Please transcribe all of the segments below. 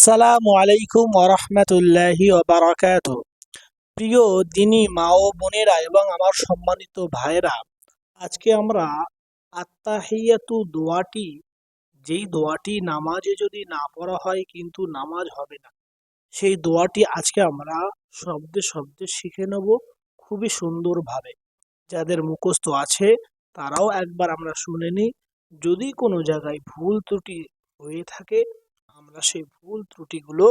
আসসালামু আলাইকুম ওয়া রাহমাতুল্লাহি ওয়া বারাকাতুহু। প্রিয় দিনী মা ও বোনেরা এবং আমার সম্মানিত ভাইরা, আজকে আমরা আত্তাহিয়াতু দোয়াটি, যেই দোয়াটি নামাজে যদি না পড়া হয় কিন্তু নামাজ হবে না, সেই দোয়াটি আজকে আমরা শব্দে শব্দে শিখে নেব খুবই সুন্দরভাবে। যাদের মুখস্থ আছে তারাও একবার আমরা শুনে নিই। যদি কোনো জায়গায় ভুল ত্রুটি হয়ে থাকে আমরা সেই ভুল ত্রুটিগুলো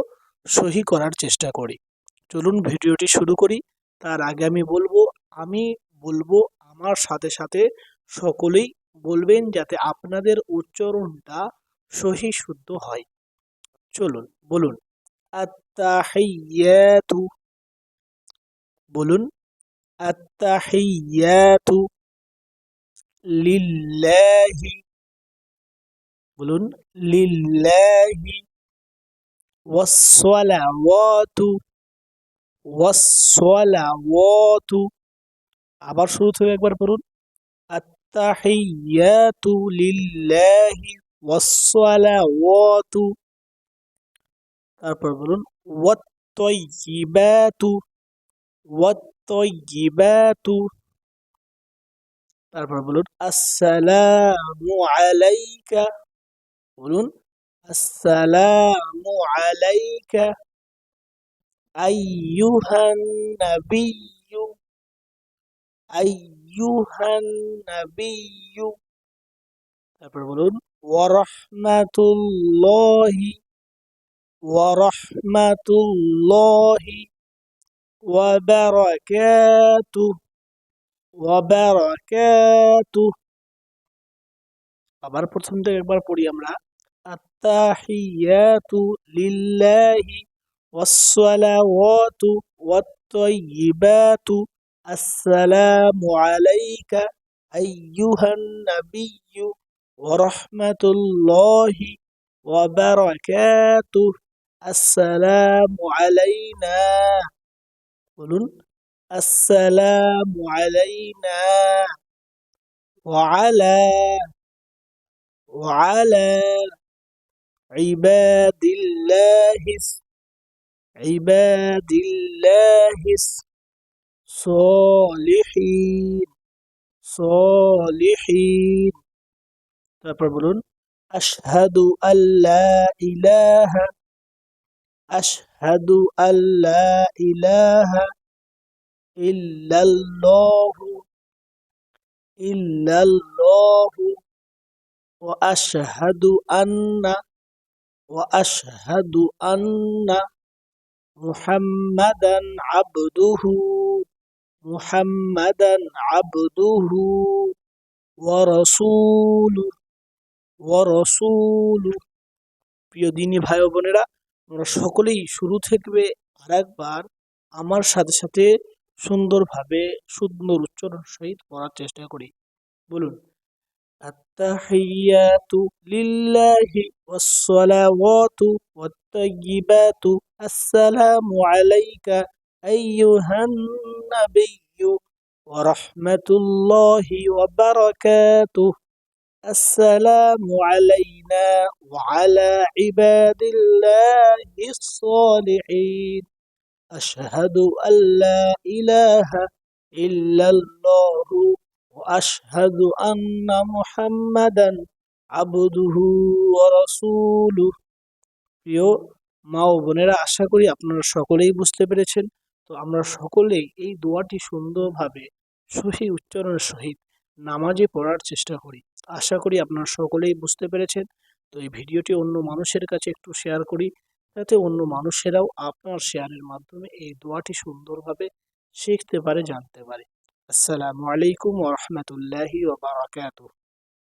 সহি করার চেষ্টা করি। চলুন ভিডিওটি শুরু করি। তার আগে আমি বলবো আমার সাথে সাথে সকলেই বলবেন, যাতে আপনাদের উচ্চারণটা সহি শুদ্ধ হয়। চলুন বলুন, আত্তাহিয়াতু। বলুন, আত্তাহিয়াতু লিল্লাহি। বলুন, লিল্লাহি। ওয়াসসালাওয়াতু। ওয়াসসালাওয়াতু। আবার শুরু থেকে একবার পড়ুন, আত্তাহিয়াতু লিল্লাহি ওয়াসসালাওয়াতু। তারপর বলুন, ওয়াত-তয়্যিবাতু। ওয়াত-তয়্যিবাতু। তারপর বলুন, আসসালামু আলাইকা। বলুন, আসসালামু আলাইকা আইয়ুহান নাবিয়্যু। আইয়ুহান নাবিয়্যু। তারপর বলুন, ওয়া রাহমাতুল্লাহি। ওয়া রাহমাতুল্লাহি ওয়া বারাকাতুহু। ওয়া বারাকাতুহু। আবার প্রথম থেকে একবার পড়ি আমরা, আত্তাহিয়াতু লিল্লাহি ওয়াসসালাওয়াতু ওয়াত-তয়্যিবাতু আসসালামু আলাইকা আইয়ুহান নাবিয়্যু ওয়া রাহমাতুল্লাহি ওয়া বারাকাতুহু। আসসালামু আলাইনা। বলুন, আসসালামু আলাইনা ওয়া আলা وعلى عباد الله الصالحين صالحين। তারপর বলুন, আশহাদু আল্লা ইলাহা। আশহাদু আল্লা ইলাহা ইল্লাল্লাহু। ইল্লাল্লাহু। وأشهد أن وأشهد أن محمدا عبده محمدا عبده ورسوله ورسوله। প্রিয় দিনী ভাই ও বোনেরা, আমরা সকলেই শুরু থেকে আরেকবার আমার সাথে সাথে সুন্দরভাবে সুন্দর উচ্চারণ সহিত পড়ার চেষ্টা করি। বলুন, التحيات لله والصلوات والطيبات السلام عليك أيها النبي ورحمة الله وبركاته. السلام علينا وعلى عباد الله الصالحين. أشهد أن لا إله إلا الله وأشهد أن محمدا عبده ورسوله। প্রিয় মা ও বোনেরা, আশা করি আপনারা সকলেই বুঝতে পেরেছেন। তো আমরা সকলেই এই দোয়াটি সুন্দরভাবে সহি উচ্চারণের সহিত নামাজে পড়ার চেষ্টা করি। আশা করি আপনারা সকলেই বুঝতে পেরেছেন। তো এই ভিডিওটি অন্য মানুষের কাছে একটু শেয়ার করি, যাতে অন্য মানুষেরাও আপনার শেয়ারের মাধ্যমে এই দোয়াটি সুন্দরভাবে শিখতে পারে, জানতে পারে। আসসালামু আলাইকুম ওয়া রাহমাতুল্লাহি ওয়া বারাকাতুহু।